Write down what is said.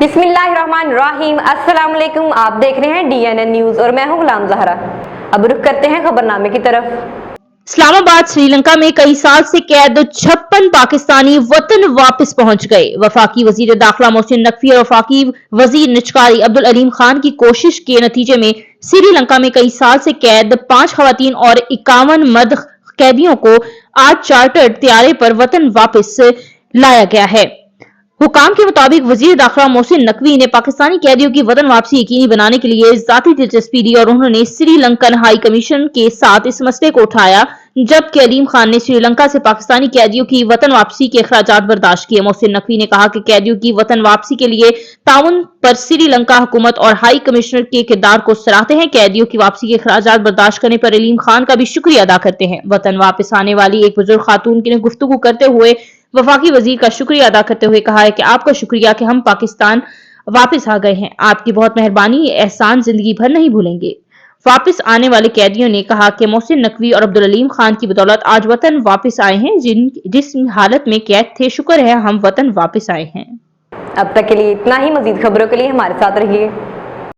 बिस्मिल्लाहिर्रहमानिर्रहीम। अस्सलाम वालेकुम। आप देख रहे हैं DNN न्यूज और मैं हूं गुलाम ज़हरा। अब रुख करते हैं खबरनामे की तरफ। इस्लामाबाद श्रीलंका में कई साल से कैद 56 पाकिस्तानी वतन वापस पहुंच गए। वफाकी वजीर दाखिला मोहसिन नकवी और वफाकी वजीर निचकारी अब्दुल अलीम खान की कोशिश के नतीजे में श्रीलंका में कई साल से कैद 5 खवातीन और 51 मर्द कैदियों को आज चार्टर्ड त्यारे पर वतन वापस लाया गया है। हुकाम के मुताबिक वजीर दाखिला मोहसिन नकवी ने पाकिस्तानी कैदियों की वतन वापसी यकीनी बनाने के लिए जाती दिलचस्पी दी और उन्होंने श्रीलंकन हाई कमीशन के साथ इस मसले को उठाया, जबकि अलीम खान ने श्रीलंका से पाकिस्तानी कैदियों की वतन वापसी के अखराजात बर्दाश्त किए। मोहसिन नकवी ने कहा कि कैदियों की वतन वापसी के लिए ताउन पर श्रीलंका हुकूमत और हाई कमिश्नर के किरदार को सराहते हैं। कैदियों की वापसी के अखराजात बर्दाश्त करने पर अलीम खान का भी शुक्रिया अदा करते हैं। वतन वापस आने वाली एक बुजुर्ग खातून ने गुफ्तगू करते हुए वफाकी वजीर का शुक्रिया अदा करते हुए कहा है कि आपका शुक्रिया कि हम पाकिस्तान वापस आ गए हैं। आपकी बहुत मेहरबानी, ये एहसान जिंदगी भर नहीं भूलेंगे। वापस आने वाले कैदियों ने कहा कि मोहसिन नकवी और अब्दुल अलीम खान की बदौलत आज वतन वापस आए हैं, जिस हालत में कैद थे। शुक्र है हम वतन वापस आए हैं। अब तक के लिए इतना ही। मजीद खबरों के लिए हमारे साथ रहिए।